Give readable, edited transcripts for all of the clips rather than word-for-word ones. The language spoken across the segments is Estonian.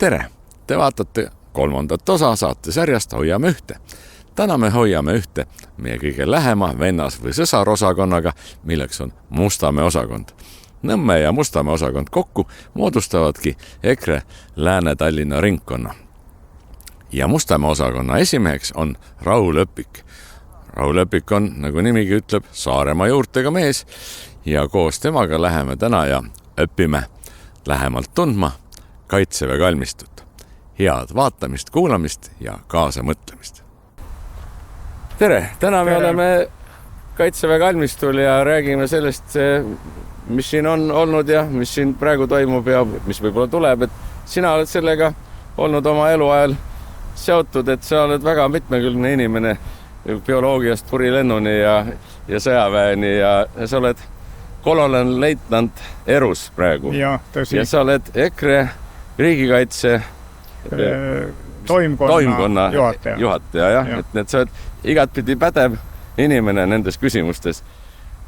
Tere! Te vaatate 3. osa saatesarjast Hoiame ühte. Täna me hoiame ühte meie kõige lähema vennas- või sõsarosakonnaga, milleks on Mustamäe osakond. Nõmme ja Mustamäe osakond kokku moodustavadki EKRE Lääne-Tallinna ringkonna. Ja Mustamäe osakonna esimeheks on Raul Öpik. Raul Öpik on, nagu nimigi ütleb, Saaremaa juurtega mees ja koos temaga läheme täna ja õpime lähemalt tundma Kaitseväe kalmistut. Head vaatamist, kuulamist ja kaasamõtlemist. Tere! Täna me oleme Kaitseväe kalmistul ja räägime sellest, mis siin on olnud ja mis siin praegu toimub ja mis võib-olla tuleb. Et sina oled sellega olnud oma eluajal seotud, et sa oled väga mitmekülgne inimene bioloogiast purilennuni ja sõjaväeni ja sa oled kolonelleitnant Erus praegu. Ja, tõsi. Ja sa oled EKRE riigikaitse toimkonna juhataja jah. Et sa oled igatpidi pädev inimene nendes küsimustes.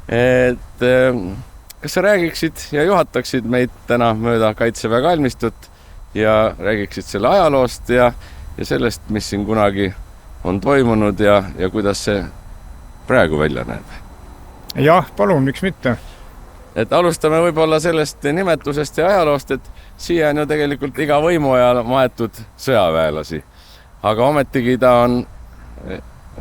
Et kas sa räägiksid ja juhataksid meid täna mööda Kaitseväe kalmistut ja räägiksid selle ajaloost ja sellest, mis siin kunagi on toimunud ja kuidas see praegu välja näeb? Jah, palun, miks mitte? Et alustame võib-olla sellest nimetusest ja ajaloost, et siia on ju tegelikult iga võimu ajal maetud sõjaväelasi. Aga ometigi ta on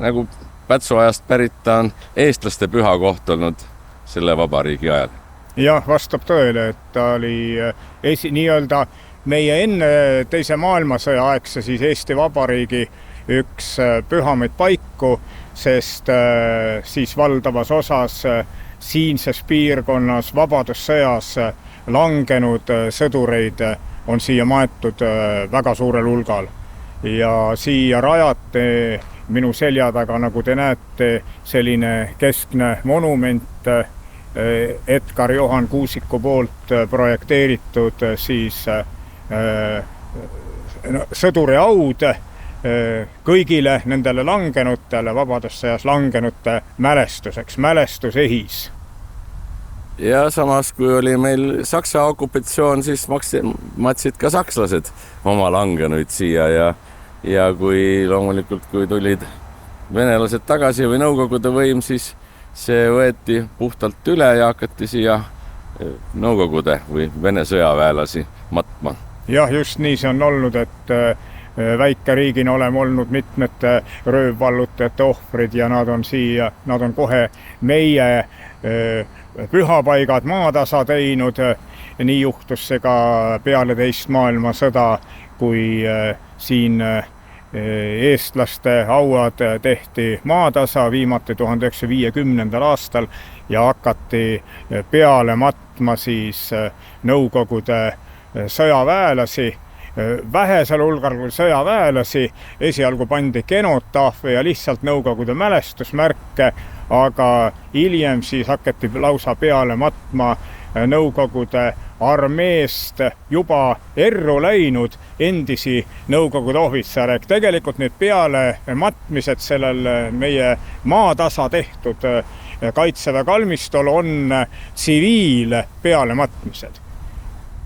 nagu Pätsuajast pärit, ta on eestlaste püha koht olnud selle vabariigi ajal. Jah, vastab tõele, et ta oli nii-öelda meie enne teise maailmasõja aegse siis Eesti Vabariigi üks pühamaid paiku, sest siis valdavas osas siinses piirkonnas vabadussõjas langenud sõdureid on siia maetud väga suurel hulgal. Ja siia rajati minu selja taga, nagu te näete, selline keskne monument Edgar Johan Kuusiku poolt projekteeritud siis sõduri aud kõigile nendele langenutele, vabadussõjas langenute mälestuseks, mälestusehis. Ja samas, kui oli meil Saksa okupatsioon, siis matsid ka sakslased oma langenuid siia ja kui loomulikult, kui tulid venelased tagasi või Nõukogude võim, siis see võeti puhtalt üle ja hakati siia Nõukogude või Vene sõjaväelasi matma. Jah, just nii see on olnud, et väikeriigina oleme olnud mitmete röövvallutajate ohvrid ja nad on kohe meie pühapaigad maatasa teinud. Nii juhtus see ka peale teist maailmasõda, kui siin eestlaste hauad tehti maatasa viimati 1950. aastal ja hakati peale matma siis Nõukogude sõjaväelasi. Vähesel hulgal kui sõjaväelasi, esialgu pandi kenotaafe ja lihtsalt Nõukogude mälestusmärke, aga hiljem siis hakati lausa peale matma Nõukogude armeest juba erru läinud endisi Nõukogude ohvitsere. Tegelikult need peale matmised sellel meie maatasa tehtud Kaitseväe kalmistul on tsiviil peale matmised.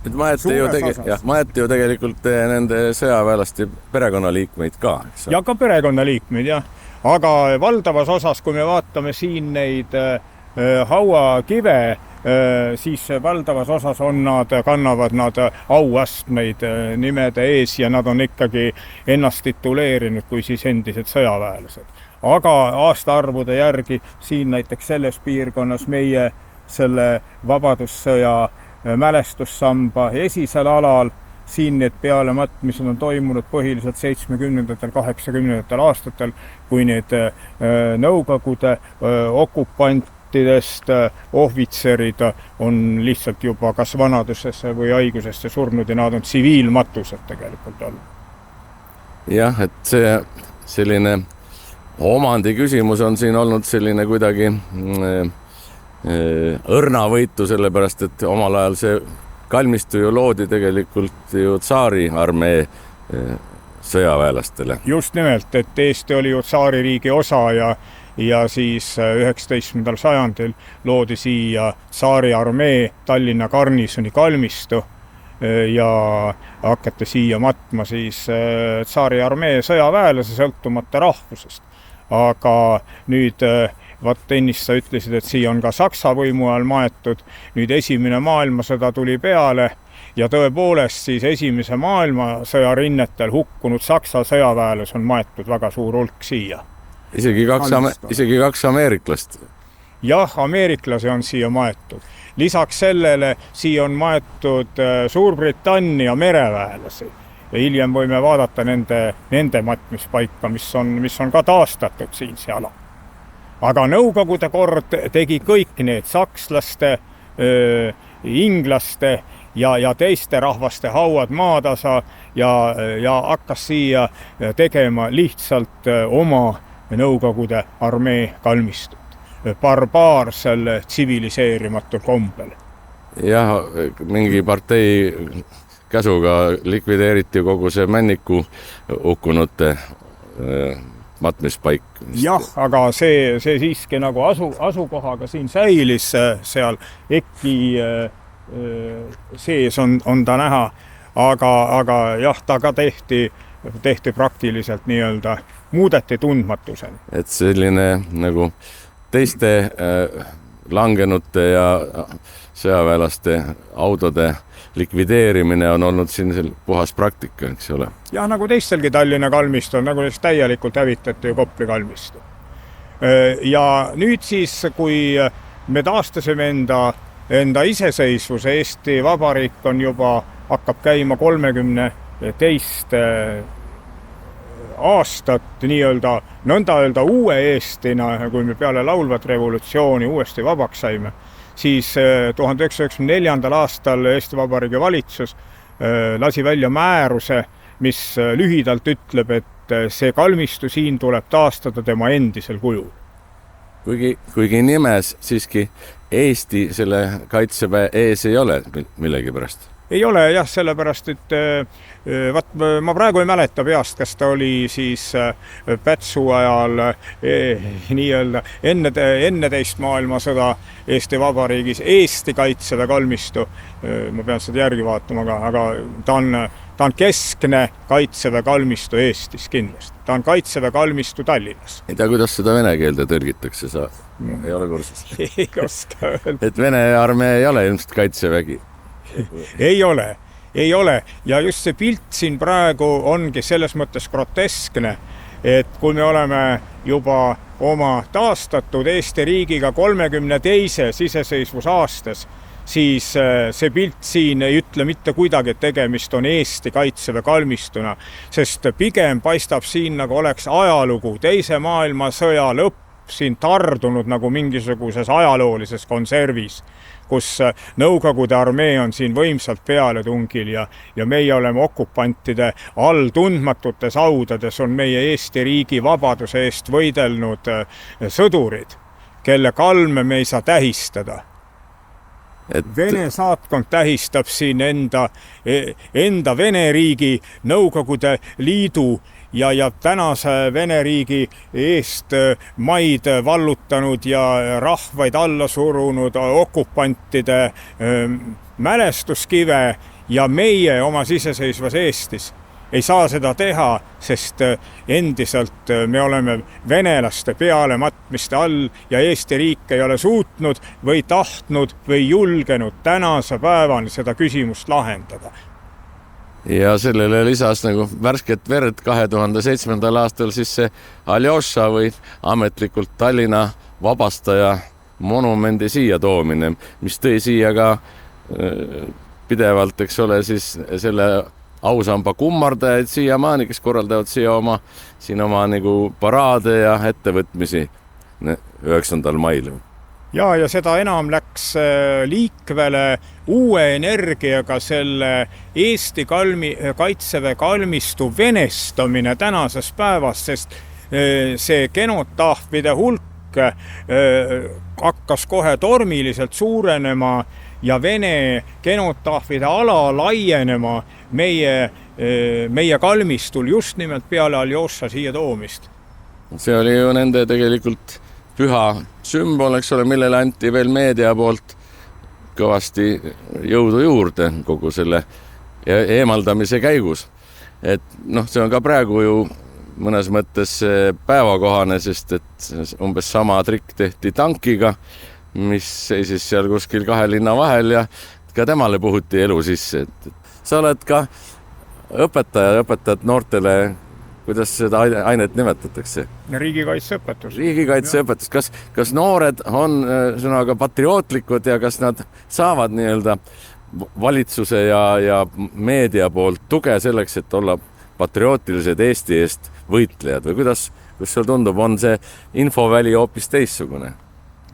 Et maeti ju tegelikult nende sõjaväelaste perekonnaliikmeid ka. Ja ka perekonnaliikmeid, jah. Aga valdavas osas, kui me vaatame siin neid hauakive, siis valdavas osas kannavad nad auastmeid nimede ees ja nad on ikkagi ennast tituleerinud kui siis endised sõjaväelased. Aga aastaarvude järgi siin näiteks selles piirkonnas meie selle vabadussõja mälestussamba esisel alal, siin need pealematmised on toimunud põhiliselt 70. 80. aastatel, kui need Nõukogude okupantidest ohvitserid on lihtsalt juba kas vanadusesse või haigusesse surnud ja nad on tsiviilmatused tegelikult olnud. Jah, et see selline omandi küsimus on siin olnud selline kuidagi õrnavõitu, sellepärast, et omal ajal see kalmistu ju loodi tegelikult ju tsaari armee sõjaväelastele. Just nimelt, et Eesti oli ju tsaaririigi osa ja siis 19. sajandil loodi siia tsaari armee Tallinna garnisoni kalmistu ja hakati siia matma siis tsaari armee sõjaväelase sõltumata rahvusest. Aga nüüd vaat ennist sa ütlesid, et siia on ka Saksa võimu ajal maetud, nüüd esimene maailmasõda tuli peale ja tõepoolest siis esimese maailmasõja rinnetel hukkunud Saksa sõjaväelas on maetud väga suur hulk siia. Isegi kaks ameeriklast. Jah, ameeriklasi on siia maetud. Lisaks sellele siia on maetud Suurbritannia mereväelasi. Ja hiljem võime vaadata nende matmispaika, mis on ka taastatud siin seal. Aga Nõukogude kord tegi kõik need sakslaste, inglaste ja teiste rahvaste hauad maatasa ja hakkas siia tegema lihtsalt oma Nõukogude armee kalmistut. Barbaarsel tsiviliseerimatul kombel. Jah, mingi partei käsuga likvideeriti kogu see Männiku hukkunute matmispaik. Jah, aga see siiski nagu asukohaga siin säilis seal EKI sees on ta näha, aga jah, ta ka tehti praktiliselt nii-öelda muudeti tundmatuseni. Et selline nagu teiste langenute ja sõjaväelaste autode likvideerimine on olnud siin puhas praktika, eks ole? Jah, nagu teistelgi Tallinna kalmistul, nagu täielikult hävitati ju Kopli kalmistu. Ja nüüd siis, kui me taastasime enda iseseisvuse, Eesti Vabariik on juba, hakkab käima 32 aastat nõnda öelda uue Eestina, kui me peale laulvat revolutsiooni uuesti vabaks saime, siis 1994. aastal Eesti Vabariigi valitsus lasi välja määruse, mis lühidalt ütleb, et see kalmistu siin tuleb taastada tema endisel kujul. Kuigi nimes siiski Eesti selle kaitseväe ees ei ole millegi pärast? Ei ole jah, sellepärast, et ma praegu ei mäleta peast, kas ta oli siis Pätsu ajal nii-öelda enne teist maailmasõda Eesti Vabariigis Eesti kaitseväe kalmistu. Ma pean seda järgi vaatama, aga ta on keskne kaitseväe kalmistu Eestis kindlasti. Ta on kaitseväe kalmistu Tallinnas. Ei tea, kuidas seda vene keelde tõlgitakse, sa ei ole kursus? Ei oska öelda. Et Vene armee ei ole ilmselt kaitsevägi? Ei ole. Ja just see pilt siin praegu ongi selles mõttes groteskne, et kui me oleme juba oma taastatud Eesti riigiga 32. iseseisvusaastas, siis see pilt siin ei ütle mitte kuidagi, et tegemist on Eesti kaitseväe kalmistuna, sest pigem paistab siin nagu oleks ajalugu, teise maailmasõja lõpp siin tardunud nagu mingisuguses ajaloolises konservis, kus Nõukogude armee on siin võimsalt pealetungil ja meie oleme okupantide all tundmatutes haudades, on meie Eesti riigi vabaduse eest võidelnud sõdurid, kelle kalme me ei saa tähistada. Vene saatkond tähistab siin enda Vene riigi Nõukogude Liidu ja tänase Vene riigi eest maid vallutanud ja rahvaid alla surunud okupantide mälestuskive ja meie oma iseseisvas Eestis ei saa seda teha, sest endiselt me oleme venelaste pealematmiste all ja Eesti riik ei ole suutnud või tahtnud või julgenud tänase päevani seda küsimust lahendada. Ja sellele lisas nagu värsket verd 2007. aastal siis see Aljoša või ametlikult Tallinna vabastaja monumendi siia toomine, mis tõi siia ka pidevalt, eks ole, siis selle ausamba kummardajaid siiamaani, kes korraldavad siia oma nagu paraade ja ettevõtmisi 9. mail. Ja seda enam läks liikvele uue energiaga selle Eesti kaitseväe kalmistu venestamine tänases päevas, sest see genotaafide hulk hakkas kohe tormiliselt suurenema ja Vene genotaafide ala laienema meie kalmistul just nimelt peale Aljoša siia toomist. See oli ju nende tegelikult püha sümbol, eks ole, millele anti veel meedia poolt kõvasti jõudu juurde kogu selle eemaldamise käigus. Et noh, see on ka praegu ju mõnes mõttes päevakohane, sest et umbes sama trikk tehti tankiga, mis seisis seal kuskil kahe linna vahel ja ka temale puhuti elu sisse. Sa oled ka õpetaja, õpetad noortele, kuidas seda ainet nimetatakse? Riigikaitseõpetus. Riigikaitseõpetus. Kas noored on sõnaga patriootlikud ja kas nad saavad nii-öelda valitsuse ja meedia poolt tuge selleks, et olla patriootilised Eesti eest võitlejad või kuidas sul tundub, on see infoväli hoopis teissugune?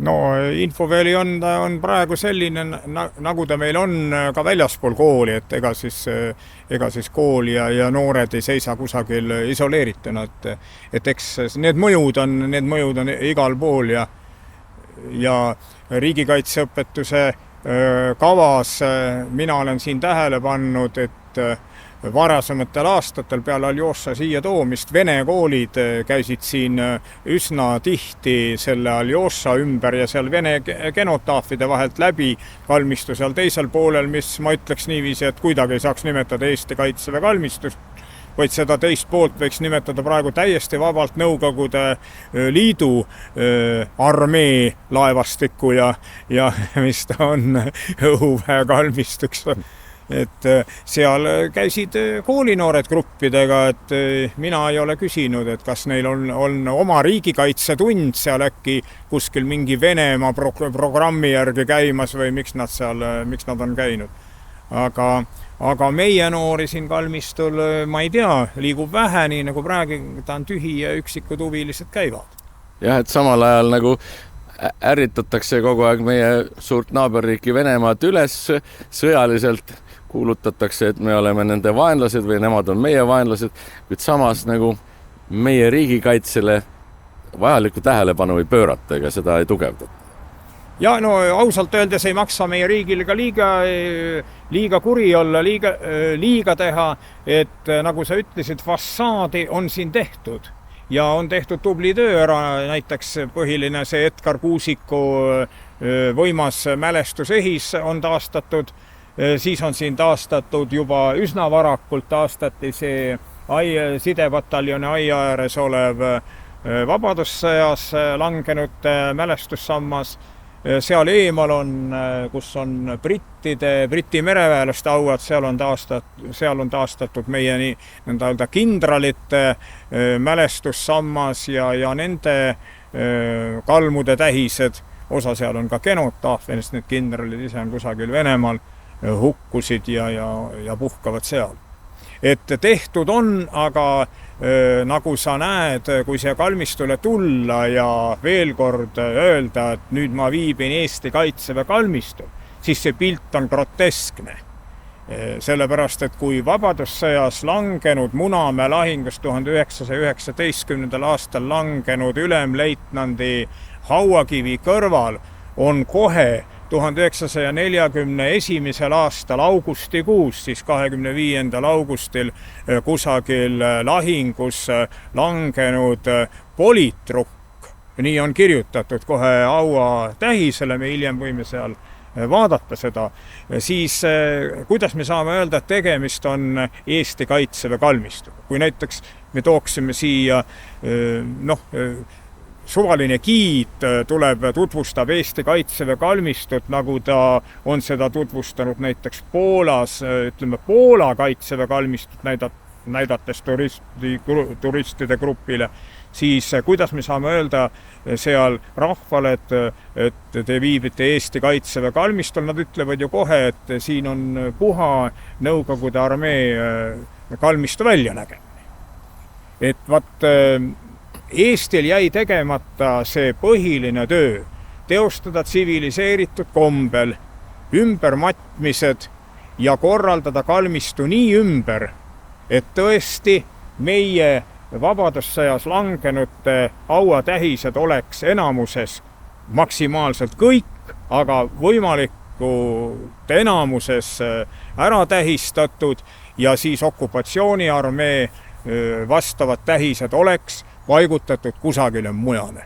No infoväli on praegu selline, nagu ta meil on ka väljaspool kooli, et ega siis kool ja noored ei seisa kusagil isoleerituna, et eks need mõjud on igal pool ja riigikaitseõpetuse kavas mina olen siin tähele pannud, et varasematel aastatel peale Aljoša siia toomist Vene koolid käisid siin üsna tihti selle Aljoša ümber ja seal Vene genotaafide vahelt läbi kalmistu seal teisel poolel, mis ma ütleks niiviisi, et kuidagi ei saaks nimetada Eesti Kaitseväe kalmistust, vaid seda teist poolt võiks nimetada praegu täiesti vabalt Nõukogude Liidu armee laevastikku ja mis ta on õhuväe kalmistuks. Et seal käisid koolinoored gruppidega, et mina ei ole küsinud, et kas neil on oma riigikaitsetund seal äkki kuskil mingi Venemaa programmi järgi käimas või miks nad on käinud. Aga meie noori siin kalmistul, ma ei tea, liigub vähe, nii nagu praegu ta on tühi ja üksikud huvilised käivad. Jah, et samal ajal nagu ärritatakse kogu aeg meie suurt naaberriiki Venemaad üles sõjaliselt, kuulutatakse, et me oleme nende vaenlased või nemad on meie vaenlased, kuid samas nagu meie riigikaitsele vajalikku tähelepanu ei pöörata ega seda ei tugevdata. Ja no ausalt öeldes ei maksa meie riigil ka liiga kuri olla, liiga teha, et nagu sa ütlesid, fassaadi on siin tehtud ja on tehtud tubli töö ära, näiteks põhiline see Edgar Kuusiku võimas mälestusehis on taastatud, siis on siin taastatud juba üsna varakult taastati see sidepataljoni aia ääres olev vabadussõjas langenud mälestussammas. Seal eemal on, kus on Briti mereväelaste auad, seal on taastatud meie nõnda kindralite mälestussammas ja nende kalmude tähised. Osa seal on ka genotaaf, need kindralid ise on kusagil Venemaal hukkusid ja puhkavad seal. Et tehtud on, aga nagu sa näed, kui siia kalmistule tulla ja veel kord öelda, et nüüd ma viibin Eesti Kaitseväe kalmistul, siis see pilt on groteskne. Sellepärast, et kui vabadussõjas langenud Munamäe lahingus 1919. aastal langenud ülemleitnandi Hauakivi kõrval on kohe 1941. aastal augustikuus, siis 25. augustil kusagil lahingus langenud politrukk. Nii on kirjutatud kohe haua tähisele, me hiljem võime seal vaadata seda. Siis kuidas me saame öelda, et tegemist on Eesti Kaitseväe kalmistuga? Kui näiteks me tooksime siia suvaline giid tuleb, tutvustab Eesti Kaitseväe kalmistut, nagu ta on seda tutvustanud näiteks Poolas, ütleme Poola Kaitseväe kalmistut näidates turistide grupile, siis kuidas me saame öelda seal rahvale, et te viibite Eesti Kaitseväe kalmistul, nad ütlevad ju kohe, et siin on puha Nõukogude armee kalmistu väljanägemine. Et vaat Eestil jäi tegemata see põhiline töö, teostada tsiviliseeritud kombel ümbermatmised ja korraldada kalmistu nii ümber, et tõesti meie vabadussõjas langenute hauatähised oleks enamuses maksimaalselt kõik, aga võimalikult enamuses ära tähistatud ja siis okupatsiooniarmee vastavad tähised oleks paigutatud kusagile mujale.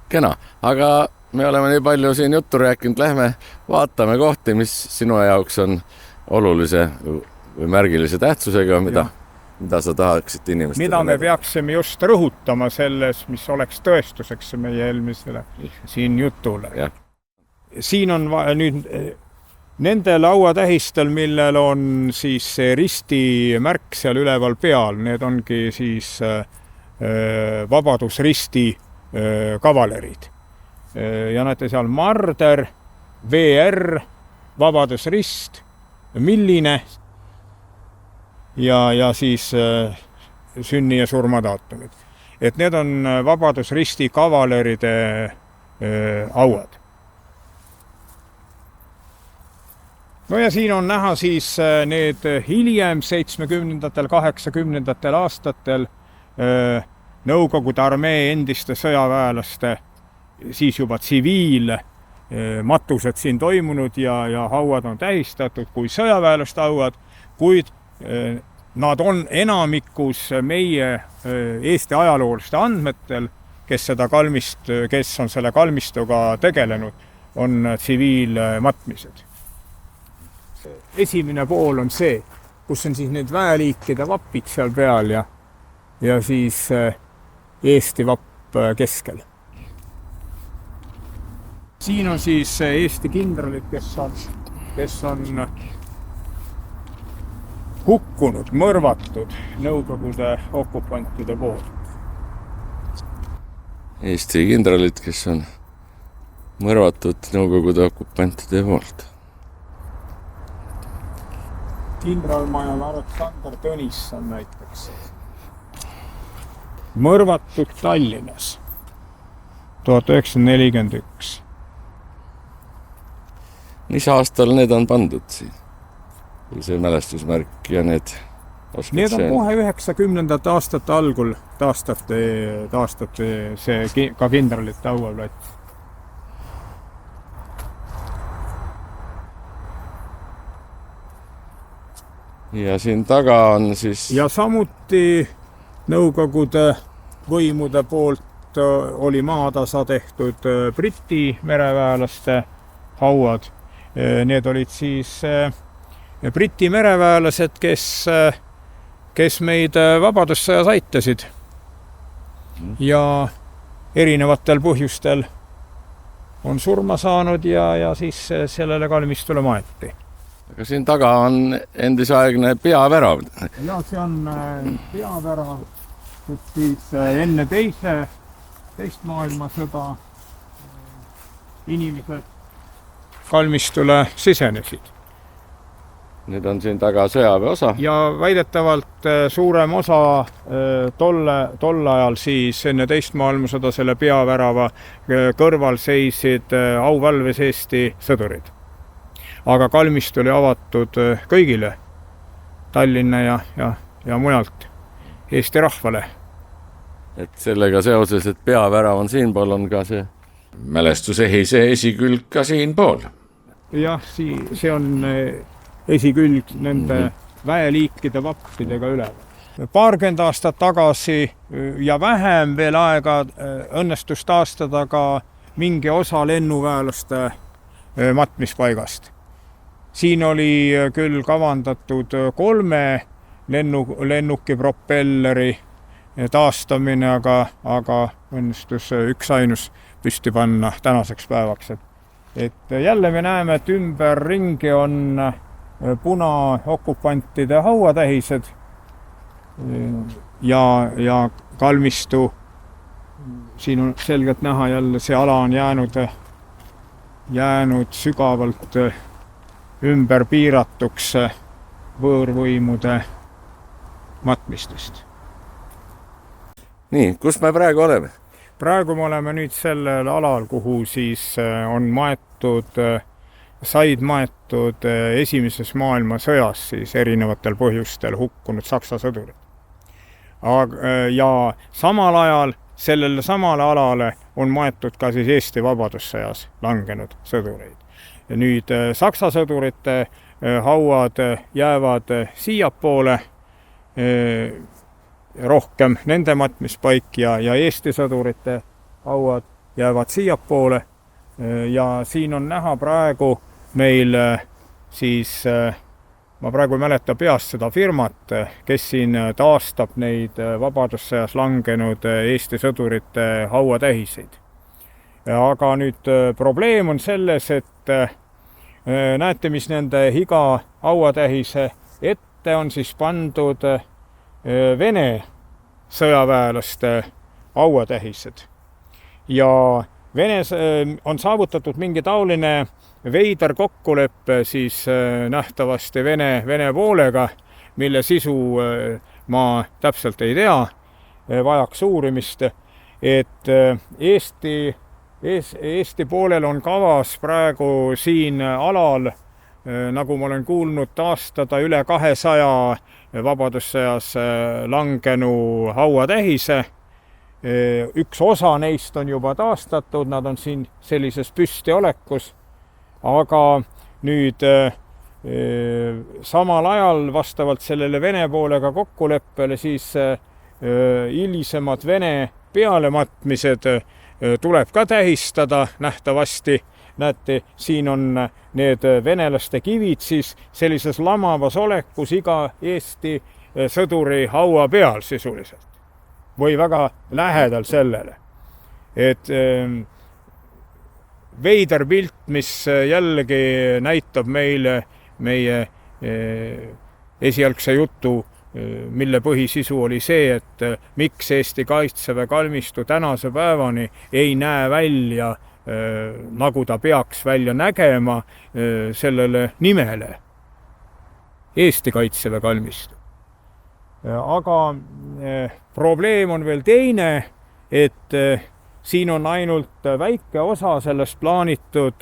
Kena, aga me oleme nii palju siin juttu rääkinud, lähme vaatame kohti, mis sinu jaoks on olulise või märgilise tähtsusega, mida sa tahaksid inimestele? Mida me peaksime just rõhutama selles, mis oleks tõestuseks meie eelmisele siin jutule. Ja. Siin on nüüd nende lauatähistel, millel on siis see ristimärk seal üleval peal, need ongi siis Vabadusristi kavalerid. Ja näete seal Marder, VR, Vabadusrist, Milline ja siis sünni- ja surmadaatumid. Et need on Vabadusristi kavaleride auad. No ja siin on näha siis need hiljem 70-ndatel, 80-ndatel aastatel Nõukogude armee endiste sõjaväelaste, siis juba tsiviil matused siin toimunud ja hauad on tähistatud kui sõjaväelaste hauad, kuid nad on enamikus meie Eesti ajalooliste andmetel, kes on selle kalmistuga tegelenud, on tsiviilmatmised. Esimene pool on see, kus on siis need väeliikide vapid seal peal ja siis Eesti vapp keskel. Siin on siis Eesti kindralid, kes on hukkunud, mõrvatud Nõukogude okupantide poolt. Eesti kindralid, kes on mõrvatud Nõukogude okupantide poolt. Kindralmajal Aleksandr Tõnisson näiteks. Mõrvatud Tallinnas 1941. Mis aastal need on pandud siin? See mälestusmärk ja need... Need on kohe 90. aastate algul taastate see ka kindralite hauaplats. Ja siin taga on siis... Ja samuti Nõukogude võimude poolt oli maatasa tehtud Briti mereväelaste hauad. Need olid siis Briti mereväelased, kes meid vabadussõjas aitasid ja erinevatel põhjustel on surma saanud ja siis sellele kalmistule maeti. Aga siin taga on endisaegne peavärav. Ja see on peavärav, kus siis enne teist maailmasõda inimesed kalmistule sisenesid. Nüüd on siin taga sõjaväeosa. Ja väidetavalt suurem osa tol ajal siis enne teist maailmasõda selle peavärava kõrval seisid auvalves Eesti sõdurid. Aga kalmist oli avatud kõigile Tallinna ja mujalt Eesti rahvale. Et sellega seoses, et peavärav on siinpool, on ka see mälestusehise esikülg ka siinpool. Jah, see on esikülg nende väeliikide vappidega üle. Paarkümmend aastat tagasi ja vähem veel aega õnnestus taastada ka mingi osa lennuväelaste matmispaigast. Siin oli küll kavandatud 3 lennuki propelleri taastamine, aga õnnestus üksainus püsti panna tänaseks päevaks. Et jälle me näeme, et ümberringi on punaokupantide hauatähised ja kalmistu. Siin on selgelt näha jälle, see ala on jäänud sügavalt ümber piiratuks võõrvõimude matmistest. Nii, kus me praegu oleme? Praegu me oleme nüüd sellel alal, kuhu siis on said maetud esimeses maailmasõjas siis erinevatel põhjustel hukkunud Saksa sõdurid. Ja samal ajal sellele samale alale on maetud ka siis Eesti vabadussõjas langenud sõdureid. Ja nüüd Saksa sõdurite hauad jäävad siiapoole rohkem nende matmispaik ja Eesti sõdurite hauad jäävad siiapoole. Ja siin on näha praegu meil siis ma praegu ei mäleta peast seda firmat, kes siin taastab neid vabadussõjas langenud Eesti sõdurite hauatähiseid. Aga nüüd probleem on selles, et näete, mis nende iga hauatähise ette on siis pandud Vene sõjaväelaste hauatähised. Ja Venes on saavutatud mingi taoline veider kokkuleppe siis nähtavasti Vene poolega, mille sisu ma täpselt ei tea, vajaks uurimist, et Eesti poolel on kavas praegu siin alal, nagu ma olen kuulnud, taastada üle 200 vabadussõjas langenu hauatähise. Üks osa neist on juba taastatud, nad on siin sellises püstiolekus, aga nüüd samal ajal vastavalt sellele Vene poolega kokkuleppele siis hilisemad Vene pealematmised tuleb ka tähistada nähtavasti. Näete, siin on need venelaste kivid siis sellises lamavas olekus iga Eesti sõduri haua peal sisuliselt. Või väga lähedal sellele. Et veider pilt, mis jällegi näitab meile meie esialgse jutu, mille põhisisu oli see, et miks Eesti Kaitseväe kalmistu tänase päevani ei näe välja, nagu ta peaks välja nägema sellele nimele. Eesti Kaitseväe kalmistu. Aga probleem on veel teine, et siin on ainult väike osa sellest plaanitud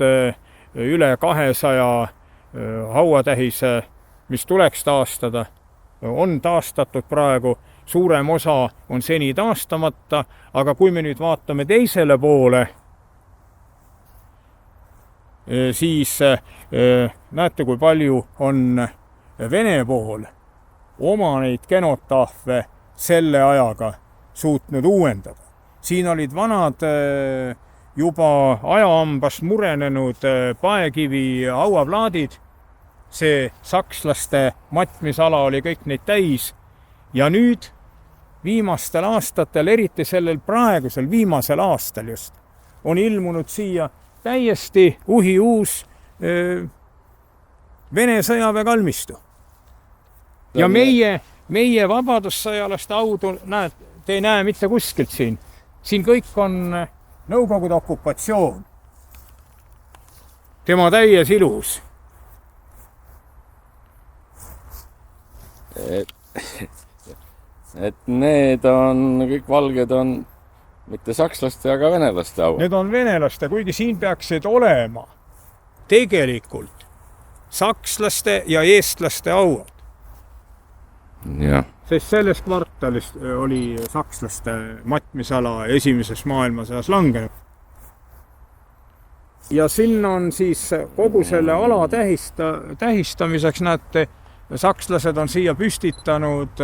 üle 200 hauatähise, mis tuleks taastada, on taastatud praegu, suurem osa on seni taastamata, aga kui me nüüd vaatame teisele poole, siis näete, kui palju on Vene pool oma neid genotaafe selle ajaga suutnud uuendada. Siin olid vanad juba ajaambast murenenud paekivi hauaplaadid, see sakslaste matmisala oli kõik neid täis ja nüüd viimastel aastatel, eriti sellel praegusel viimasel aastal just, on ilmunud siia täiesti uus Vene sõjaväe kalmistu. Ja meie vabadussõjalaste audu, te ei näe mitte kuskilt siin. Siin kõik on Nõukogude okupatsioon. Tema täies ilus. Et need on, kõik valged on mitte sakslaste, aga venelaste auad. Need on venelaste, kuigi siin peaksid olema tegelikult sakslaste ja eestlaste auad. Ja. Sest selles kvartalis oli sakslaste matmisala esimeses maailmasõjas langenud. Ja sinna on siis kogu selle ala tähistamiseks, näete, sakslased on siia püstitanud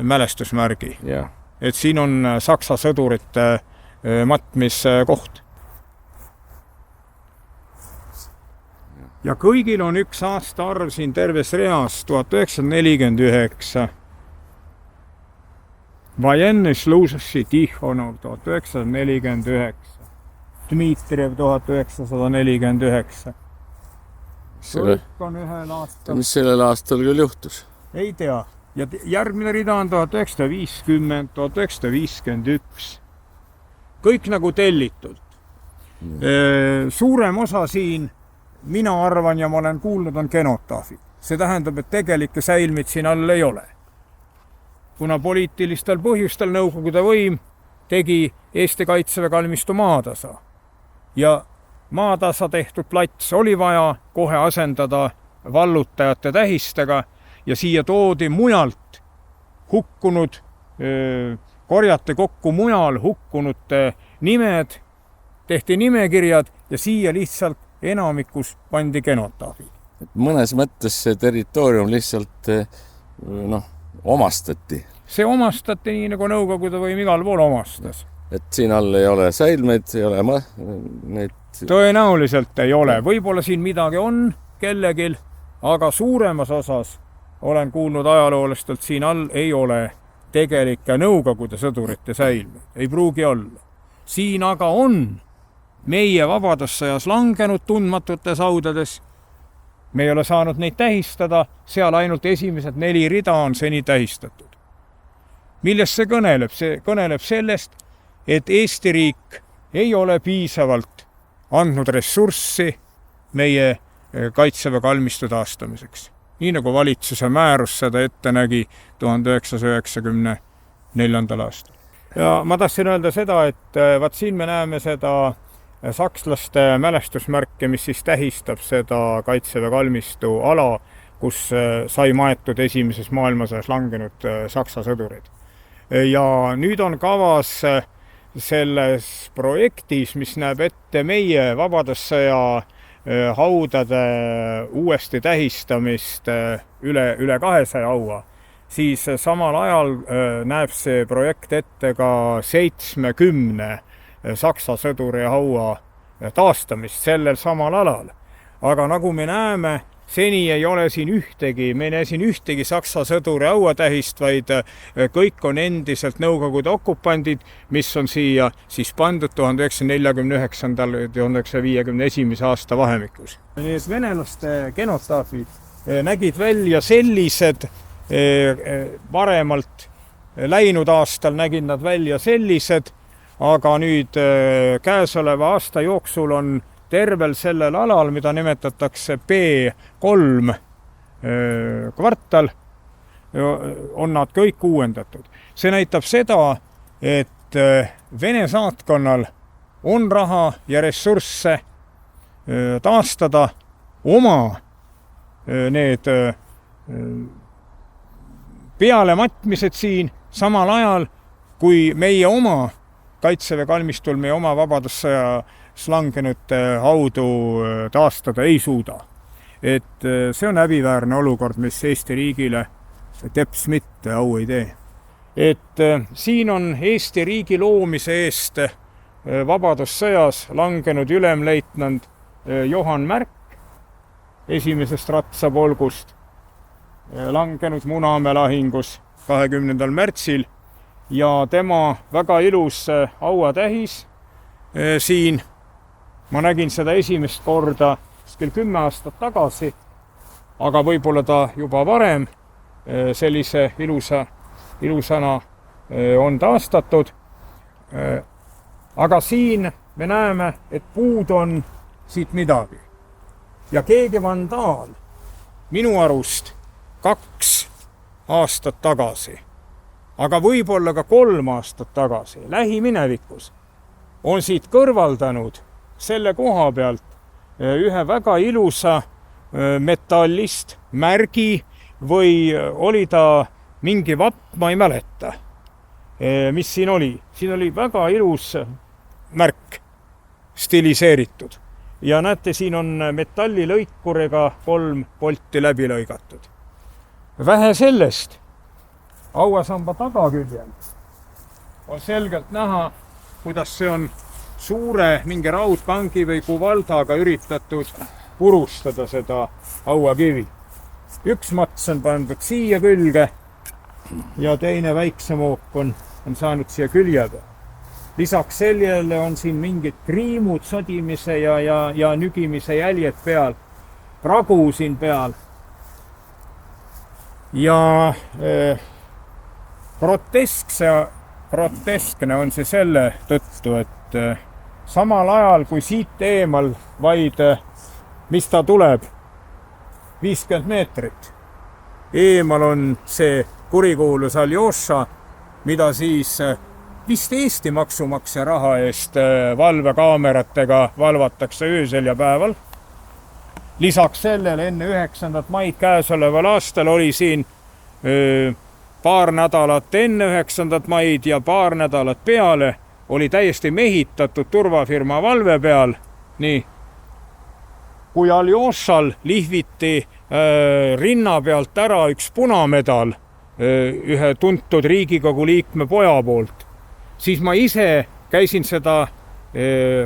mälestusmärgi. Ja. Et siin on saksa sõdurite matmiskoht. Ja kõigil on üks aastaarv siin terves reas, 1949. Vajenny Služaši Tihhonov 1949. Dmitrijev 1949. Kõik on ühel aastal. Mis sellel aastal küll juhtus? Ei tea. Ja järgmine rida on 1950, 1951. Kõik nagu tellitult. Suurem osa siin, mina arvan ja ma olen kuulnud, on genotaafid. See tähendab, et tegelikke säilmeid siin all ei ole. Kuna poliitilistel põhjustel Nõukogude võim tegi Eesti Kaitseväe kalmistu maatasa. Ja maatasa tehtud plats oli vaja kohe asendada vallutajate tähistega ja siia toodi mujalt hukkunud, korjati kokku mujal hukkunute nimed, tehti nimekirjad ja siia lihtsalt enamikus pandi genotaafid. Mõnes mõttes see territoorium lihtsalt omastati. See omastati nii, nagu Nõukogude võim igal pool omastas. Et siin all ei ole säilmeid, ei ole neid... Tõenäoliselt ei ole. Võib-olla siin midagi on kellegil, aga suuremas osas olen kuulnud ajaloolastelt siin all ei ole tegelikke Nõukogude sõdurite säilmeid, ei pruugi olla. Siin aga on meie vabadussõjas langenud tundmatutes haudades. Me ei ole saanud neid tähistada, seal ainult esimesed 4 rida on seni tähistatud. Millest see kõneleb? See kõneleb sellest, et Eesti riik ei ole piisavalt andnud ressurssi meie Kaitseväe kalmistu taastamiseks. Nii nagu valitsuse määrus seda ette nägi 1994. aastal. Ja ma tahtsin öelda seda, et vaat siin me näeme seda sakslaste mälestusmärke, mis siis tähistab seda Kaitseväe kalmistu ala, kus sai maetud esimeses maailmasõjas langenud Saksa sõdurid. Ja nüüd on kavas selles projektis, mis näeb ette meie vabadussõja haudade uuesti tähistamist üle 200 haua, siis samal ajal näeb see projekt ette ka 70 Saksa sõduri haua taastamist sellel samal alal. Aga nagu me näeme, seni ei ole siin ühtegi Saksa sõduri hauatähist, vaid kõik on endiselt Nõukogude okupandid, mis on siia siis pandud 1949–1951 aasta vahemikus. Need venelaste genotaafid nägid välja sellised, varemalt läinud aastal nägid nad välja sellised, aga nüüd käesoleva aasta jooksul on tervel sellel alal, mida nimetatakse B3 kvartal, on nad kõik uuendatud. See näitab seda, et Vene saatkonnal on raha ja ressursse taastada oma need pealematmised siin, samal ajal kui meie oma Kaitseväe kalmistul, meie oma vabadussõjas langenud haudu taastada ei suuda. Et see on häbiväärne olukord, mis Eesti riigile teps mitte au ei tee. Et siin on Eesti riigi loomise eest vabadussõjas langenud ülemleitnant Johan Märk esimesest ratsapolgust, langenud Munamäe lahingus 20. märtsil ja tema väga ilus hauatähis siin. Ma nägin seda esimest korda 10 aastat tagasi, aga võib-olla ta juba varem sellise ilusana on taastatud. Aga siin me näeme, et puud on siit midagi. Ja keegi vandaal minu arust 2 aastat tagasi, aga võib-olla ka 3 aastat tagasi, lähiminevikus, on siit kõrvaldanud selle koha pealt ühe väga ilusa metallist märgi või oli ta mingi vapp, ma ei mäleta, mis siin oli. Siin oli väga ilus märk stiliseeritud. Ja näete, siin on metallilõikuriga 3 polti läbi lõigatud. Vähe sellest, hauasamba tagaküljel on selgelt näha, kuidas see on suure mingi raudkangi või kuvaldaga üritatud purustada seda hauakivi. Üks mats on pandud siia külge ja teine väiksem hoop on saanud siia külje peal. Lisaks sellele on siin mingid kriimud, sodimise ja nügimise jäljed peal, pragu siin peal. Ja groteskne on see selle tõttu, et samal ajal kui siit eemal vaid, mis ta tuleb, 50 meetrit. Eemal on see kurikuulus Aljoša, mida siis vist Eesti maksumaksja raha eest valvekaameratega valvatakse öösel ja päeval. Lisaks sellele enne 9. maid käesoleval aastal oli siin paar nädalat enne 9. maid ja paar nädalat peale oli täiesti mehitatud turvafirma valve peal. Nii. Kui Aljošal lihviti rinna pealt ära üks punamedal ühe tuntud Riigikogu liikme poja poolt, siis ma ise käisin seda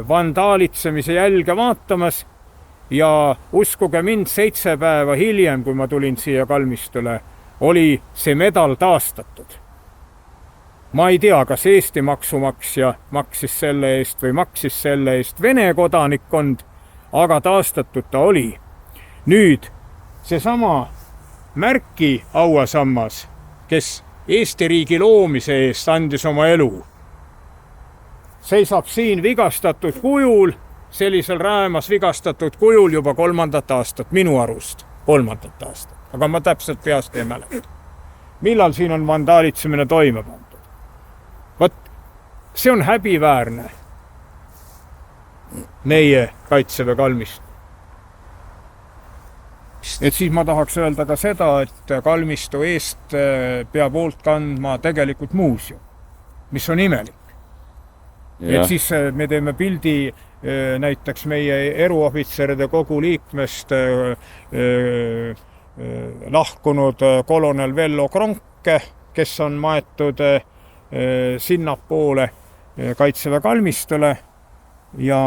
vandaalitsemise jälge vaatamas ja uskuge mind, 7 päeva hiljem, kui ma tulin siia kalmistule, oli see medal taastatud. Ma ei tea, kas Eesti maksumaksja maksis selle eest või maksis selle eest Vene kodanikkond, aga taastatud ta oli. Nüüd seesama Märki auasammas, kes Eesti riigi loomise eest andis oma elu, seisab siin vigastatud kujul, sellisel räämas vigastatud kujul juba 3. aastat, minu arust 3. aastat, aga ma täpselt peast ei mäleta. Millal siin on vandaalitsemine toime pandud? Vot, see on häbiväärne meie Kaitseväe kalmist. Et siis ma tahaks öelda ka seda, et kalmistu eest peab hoolt kandma tegelikult muuseum, mis on imelik. Et siis me teeme pildi näiteks meie eruohvitseride kogu liikmest lahkunud kolonel Vello Kronke, kes on maetud sinnapoole Kaitseväe kalmistule ja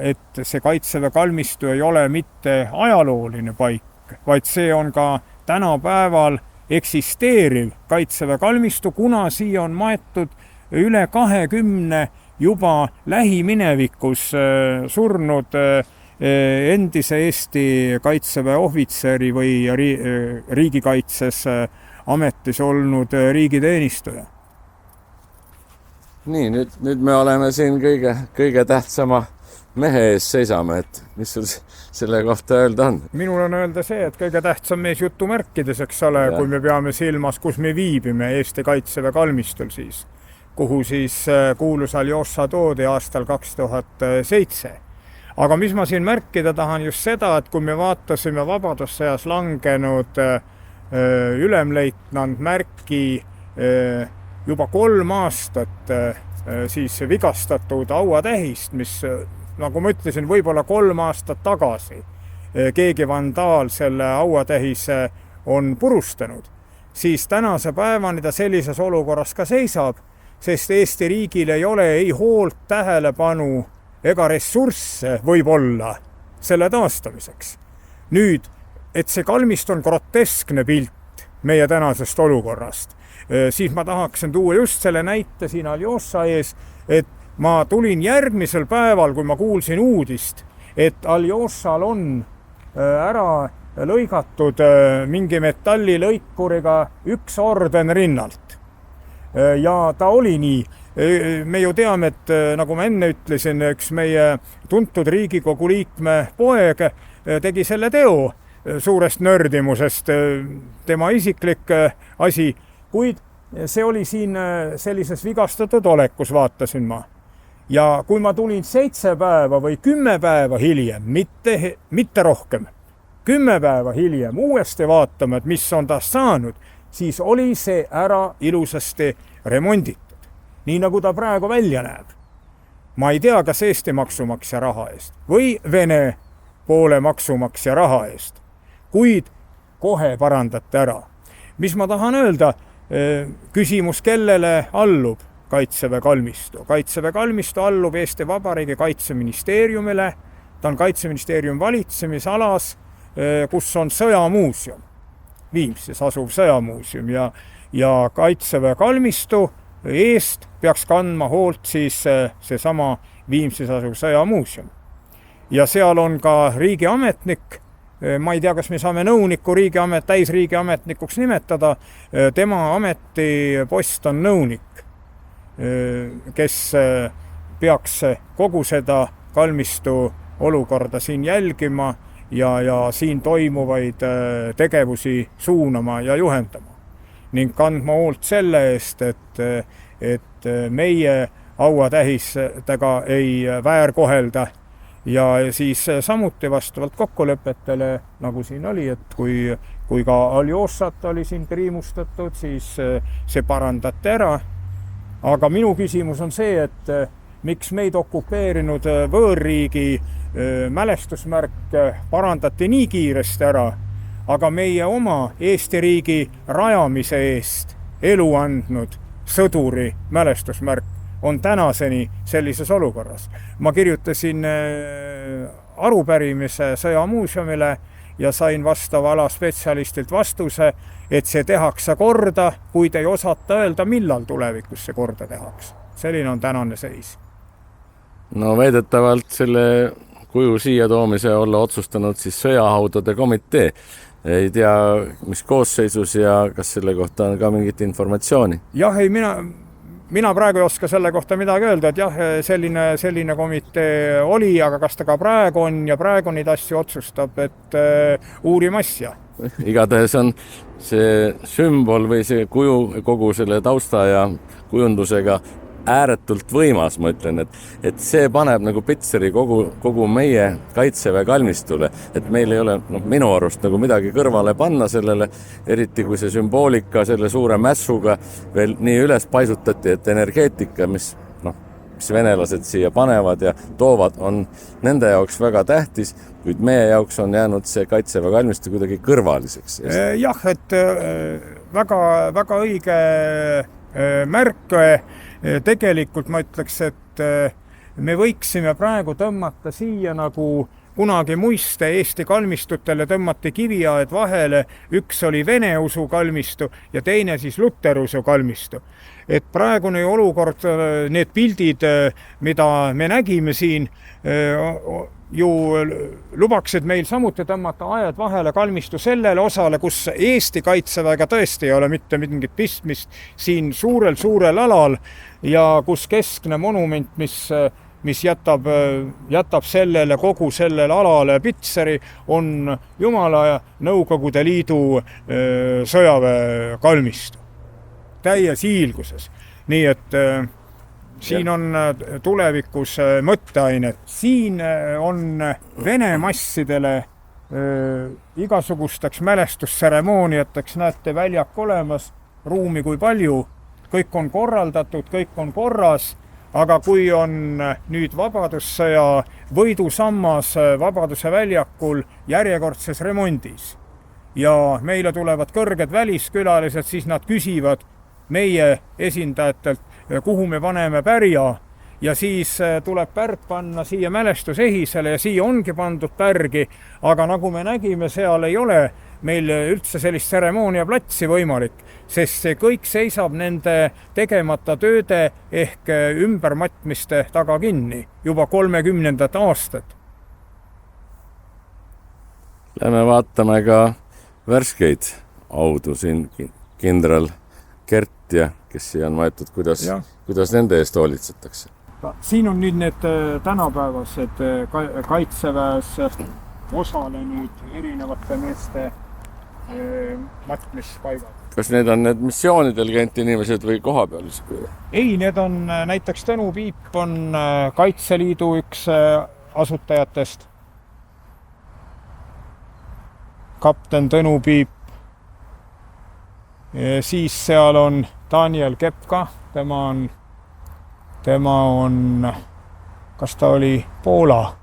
et see Kaitseväe kalmistu ei ole mitte ajalooline paik, vaid see on ka tänapäeval eksisteeriv Kaitseväe kalmistu, kuna siia on maetud üle 20 juba lähiminevikus surnud endise Eesti Kaitseväe ohvitseri või riigikaitses ametis olnud riigiteenistuja. Nii, nüüd me oleme siin kõige tähtsama mehe ees seisame, et mis sul selle kohta öelda on? Minul on öelda see, et kõige tähtsam mees jutumärkides, eks ole, kui me peame silmas, kus me viibime Eesti Kaitseväe kalmistul siis, kuhu siis kuulus Aljoša toodi aastal 2007. Aga mis ma siin märkida tahan just seda, et kui me vaatasime vabadussõjas langenud ülemleitnant Märki juba 3 aastat siis vigastatud auatähist, mis, nagu ma ütlesin, võib-olla 3 aastat tagasi keegi vandaal selle auatähise on purustanud, siis tänase päevani ta sellises olukorras ka seisab, sest Eesti riigil ei ole ei hoolt, tähelepanu ega ressursse võib-olla selle taastamiseks. Nüüd, et see kalmist on groteskne pilt meie tänasest olukorrast, siis ma tahaksin tuua just selle näite siin Aljoša ees, et ma tulin järgmisel päeval, kui ma kuulsin uudist, et Aljošal on ära lõigatud mingi metallilõikuriga 1 orden rinnalt. Ja ta oli nii. Me ju teame, et nagu ma enne ütlesin, üks meie tuntud Riigikogu liikme poeg tegi selle teo suurest nördimusest, tema isiklik asi, kuid see oli siin sellises vigastatud olekus, vaatasin ma. Ja kui ma tulin 7 päeva või 10 päeva hiljem, mitte rohkem, 10 päeva hiljem uuesti vaatama, et mis on tast saanud, siis oli see ära ilusasti remonditud. Nii nagu ta praegu välja näeb. Ma ei tea, kas Eesti maksumaksja raha eest või Vene poole maksumaksja raha eest, kuid kohe parandate ära. Mis ma tahan öelda? Küsimus, kellele allub Kaitseväe kalmistu? Kaitseväe kalmistu allub Eesti Vabariigi Kaitseministeeriumile. Ta on Kaitseministeeriumi valitsemisalas, kus on sõjamuuseum. Viimsis asuv sõjamuuseum ja Kaitseväe kalmistu eest peaks kandma hoolt siis seesama Viimsis asuv sõjamuuseum. Ja seal on ka riigiametnik, ma ei tea, kas me saame nõuniku täisriigiametnikuks nimetada, tema ametipost on nõunik, kes peaks kogu seda kalmistu olukorda siin jälgima ja siin toimuvaid tegevusi suunama ja juhendama. Ning kandma hoolt selle eest, et meie auatähistega ei väärkohelda ja siis samuti vastavalt kokkulepetele, nagu siin oli, et kui ka Aljošat oli siin priimustatud, siis see parandati ära. Aga minu küsimus on see, et miks meid okupeerinud võõrriigi mälestusmärk parandati nii kiiresti ära, aga meie oma Eesti riigi rajamise eest elu andnud sõduri mälestusmärk on tänaseni sellises olukorras. Ma kirjutasin arupärimise sõjamuuseumile ja sain vastava ala spetsialistilt vastuse, et see tehakse korda, kuid ei osata öelda, millal tulevikus see korda tehakse. Selline on tänane seis. No väidetavalt selle kuju siia toomise olla otsustanud siis sõjahaudade komitee. Ei tea, mis koosseisus ja kas selle kohta on ka mingit informatsiooni? Jah, ei, mina praegu ei oska selle kohta midagi öelda, et jah, selline komitee oli, aga kas ta ka praegu on ja praegu neid asju otsustab, et uurime asja. Igatahes on see sümbol või see kuju kogu selle tausta ja kujundusega ääretult võimas, ma ütlen, et see paneb nagu pitseri kogu meie kaitseväe kalmistule, et meil ei ole minu arust nagu midagi kõrvale panna sellele, eriti kui see sümboolika selle suure mässuga veel nii üles paisutati, et energeetika, mis venelased siia panevad ja toovad, on nende jaoks väga tähtis, kuid meie jaoks on jäänud see kaitseväe kalmistu kuidagi kõrvaliseks. Jah, et väga, väga õige märk. Tegelikult ma ütleks, et me võiksime praegu tõmmata siia nagu kunagi muiste Eesti kalmistutele tõmmati kiviaed vahele, üks oli vene usu kalmistu ja teine siis luterusu kalmistu. Et praegune olukord, need pildid, mida me nägime siin, ju lubaksid meil samuti tõmmata aed vahele kalmistu sellele osale, kus Eesti kaitseväega tõesti ei ole mitte mingit pistmist siin suurel alal ja kus keskne monument, mis jätab sellele kogu sellele alale pitseri, on Jumala ja Nõukogude Liidu sõjaväe kalmistu. Täies hiilguses. Nii et siin on tulevikus mõtteainet. Siin on vene massidele igasugusteks mälestustseremooniateks, näete, väljak olemas, ruumi kui palju, kõik on korraldatud, kõik on korras, aga kui on nüüd Vabadussõja võidusammas Vabaduse väljakul järjekordses remondis ja meile tulevad kõrged väliskülalised, siis nad küsivad meie esindajatelt, kuhu me paneme pärja ja siis tuleb pärg panna siia mälestusehisele ja siia ongi pandud pärgi, aga nagu me nägime, seal ei ole meil üldse sellist tseremooniaplatsi võimalik, sest see kõik seisab nende tegemata tööde ehk ümbermatmiste taga kinni juba 30. aastat. Lähme vaatame ka värskeid audu siin, kindral Kert ja kes siia on maetud, kuidas nende eest hoolitsetakse. Siin on nüüd need tänapäevased kaitseväes osalenud erinevate meeste matmispaigad. Kas need on need missioonidel käinud inimesed või koha peal? Ei, need on näiteks Tõnu Piip on Kaitseliidu üks asutajatest. Kapten Tõnu Piip. Siis seal on Daniel Kepka, tema on, kas ta oli Poola?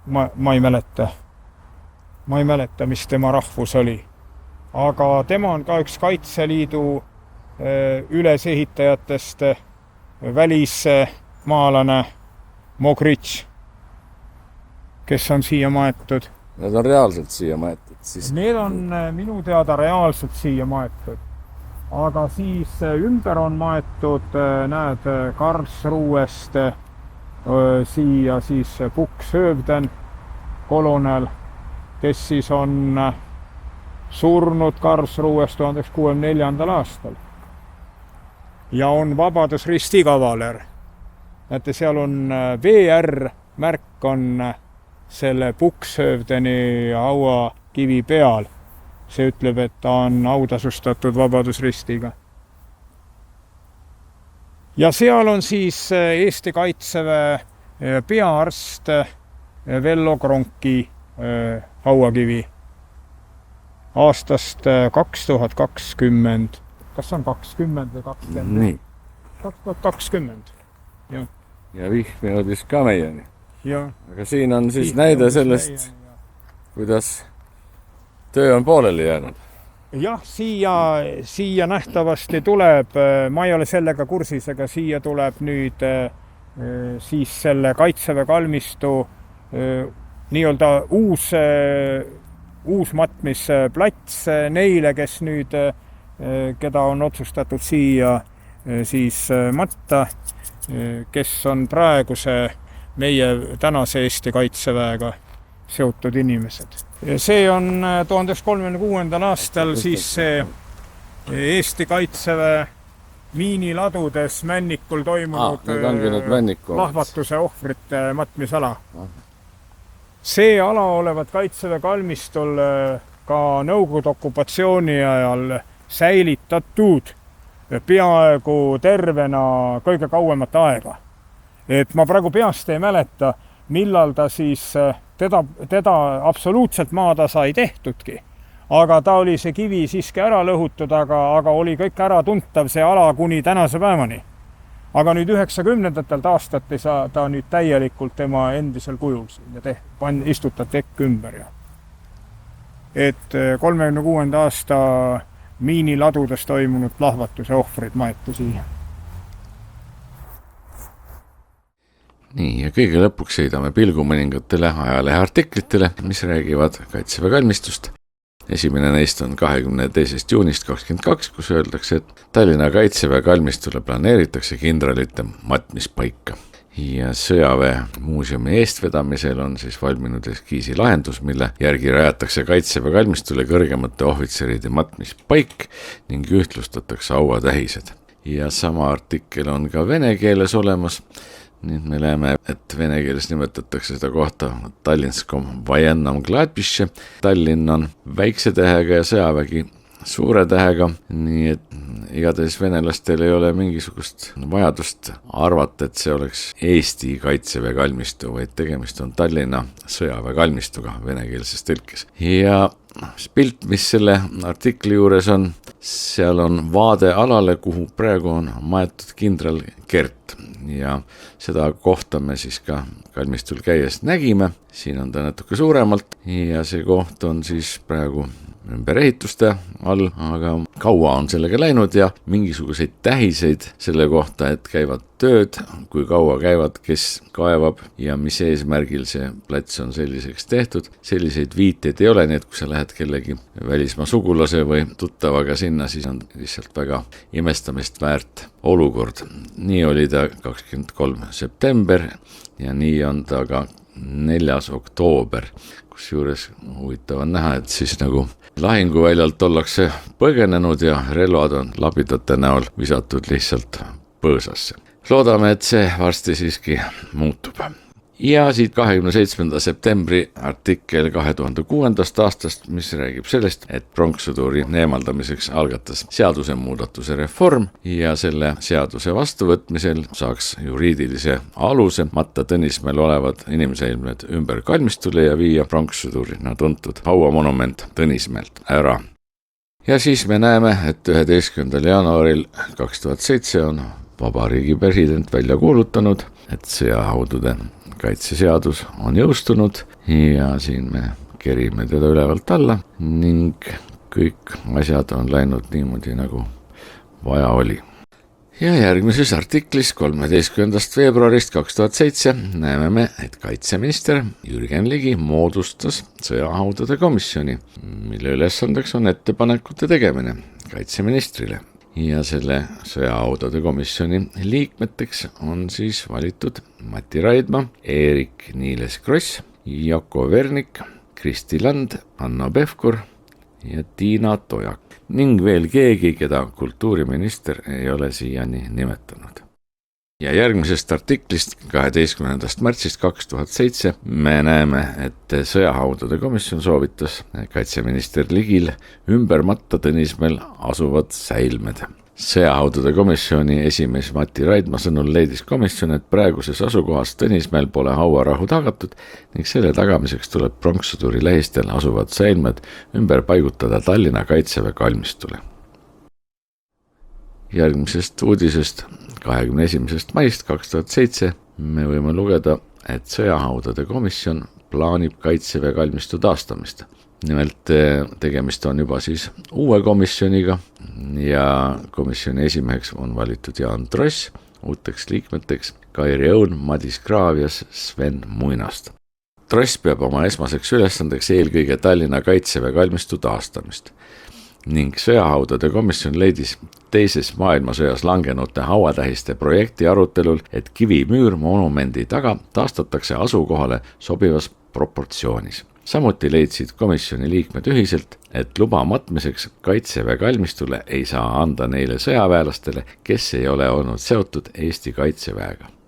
Ma ei mäleta, mis tema rahvus oli. Aga tema on ka üks Kaitseliidu ülesehitajatest, välismaalane Mogritš, kes on siia maetud. Need on reaalselt siia maetud siis? Need on minu teada reaalselt siia maetud. Aga siis ümber on maetud, näed, Karlsruhest siia siis Buxhoevden kolonel, kes siis on surnud Karlsruhes 1964. aastal. Ja on Vabadusristi kavaler. Näete, seal on VR märk on selle Buxhoevdeni hauakivi peal. See ütleb, et ta on autasustatud Vabadusristiga. Ja seal on siis Eesti Kaitseväe peaarst Vello Kronki hauakivi aastast 2020. Kas on 20 või 20? Nii. 2020. Ja vihm jõudis ka meieni. Ja. Aga siin on siis näide sellest, kuidas töö on pooleli jäänud. Jah, siia nähtavasti tuleb, ma ei ole sellega kursis, aga siia tuleb nüüd siis selle Kaitseväe kalmistu nii-öelda uus matmisplats neile, kes nüüd, keda on otsustatud siia siis matta, kes on praeguse meie tänase Eesti Kaitseväega seotud inimesed. See on 1936. aastal siis see Eesti Kaitseväe miiniladudes Männikul toimunud lahvatuse ohvrite matmisala. See ala olevat Kaitseväe kalmistul ka Nõukogude okupatsiooni ajal säilitatud peaaegu tervena kõige kauemat aega. Et ma praegu peast ei mäleta, millal ta siis teda absoluutselt maatasa ei tehtudki. Aga ta oli see kivi siiski ära lõhutud, aga oli kõik ära tuntav see ala kuni tänase päevani. Aga nüüd 90. aastates ta nüüd täielikult tema endisel kujul ja istutati ekk ümber. Et 36. aasta miiniladudes toimunud lahvatuse ohvrid maeti siia. Nii, ja kõige lõpuks heidame pilgu mõningatele ajaleheartiklitele, mis räägivad Kaitseväe kalmistust. Esimene neist on 22. juunist 22, kus öeldakse, et Tallinna Kaitseväe kalmistule planeeritakse kindralite matmispaika. Ja sõjaväe muuseumi eestvedamisel on siis valminud eskiisi lahendus, mille järgi rajatakse Kaitseväe kalmistule kõrgemate ohvitseride matmispaik ning ühtlustatakse auatähised. Ja sama artikkel on ka vene keeles olemas. Nüüd me näeme, et vene keeles nimetatakse seda kohta Tallinskom vajennam Gladbiše. Tallinn on väikse tähega ja sõjavägi suure tähega, nii et igatahes venelastel ei ole mingisugust vajadust arvata, et see oleks Eesti Kaitseväe kalmistu, vaid tegemist on Tallinna sõjaväe kalmistuga venekeelses tõlkes. Ja pilt, mis selle artikli juures on, seal on vaade alale, kuhu praegu on maetud kindral Kert ja seda kohta me siis ka kalmistul käies nägime. Siin on ta natuke suuremalt ja see koht on siis praegu ümberehituste all, aga kaua on sellega läinud ja mingisuguseid tähiseid selle kohta, et käivad tööd, kui kaua käivad, kes kaevab ja mis eesmärgil see plats on selliseks tehtud. Selliseid viiteid ei ole, nii et kui sa lähed kellegi välismaa sugulase või tuttavaga sinna, siis on lihtsalt väga imestamist väärt olukord. Nii oli ta 23. september ja nii on ta ka 4. oktoober, kusjuures huvitav on näha, et siis nagu lahinguväljalt ollakse põgenenud ja relvad on labidate näol visatud lihtsalt põõsasse. Loodame, et see varsti siiski muutub. Ja siit 27. septembri artikkel 2006. aastast, mis räägib sellest, et pronkssõduri eemaldamiseks algatas seadusemuudatuse reform ja selle seaduse vastuvõtmisel saaks juriidilise aluse matta Tõnismäel olevad inimseilmed ümber kalmistule ja viia pronkssõdurina tuntud hauamonument Tõnismäelt ära. Ja siis me näeme, et 11. jaanuaril 2007 on Vabariigi president välja kuulutanud, et sõjahaudude kaitseseadus on jõustunud ja siin me kerime teda ülevalt alla ning kõik asjad on läinud niimoodi, nagu vaja oli. Ja järgmises artiklis 13. veebruarist 2007 näeme me, et kaitseminister Jürgen Ligi moodustas sõjahaudude komisjoni, mille ülesandeks on ettepanekute tegemine kaitseministrile. Ja selle sõjahaudade komisjoni liikmeteks on siis valitud Mati Raidma, Eerik-Niiles Kross, Jako Vernik, Kristi Land, Hanno Pevkur ja Tiina Tojak ning veel keegi, keda kultuuriminister ei ole siiani nimetanud. Ja järgmisest artiklist 12. märtsist 2007 me näeme, et sõjahaudade komisjon soovitas kaitseminister Ligil ümber matta Tõnismäel asuvad säilmed. Sõjahaudade komisjoni esimees Mati Raidma sõnul leidis komisjon, et praeguses asukohas Tõnismäel pole hauarahu tagatud ning selle tagamiseks tuleb pronkssõduri lähistel asuvad säilmed ümber paigutada Tallinna Kaitseväe kalmistule. Järgmisest uudisest 21. maist 2007 me võime lugeda, et sõjahaudade komisjon plaanib Kaitseväe kalmistu taastamist. Nimelt tegemist on juba siis uue komisjoniga ja komisjoni esimeheks on valitud Jaan Tross, uuteks liikmeteks Kairi Õun, Madis Kraavias, Sven Muinast. Tross peab oma esmaseks ülesandeks eelkõige Tallinna Kaitseväe kalmistu taastamist ning sõjahaudade komisjon leidis teises maailmasõjas langenute hauatähiste projekti arutelul, et kivimüür monumendi taga taastatakse asukohale sobivas proportsioonis. Samuti leidsid komisjoni liikmed ühiselt, et luba matmiseks Kaitseväe kalmistule ei saa anda neile sõjaväelastele, kes ei ole olnud seotud Eesti Kaitseväega.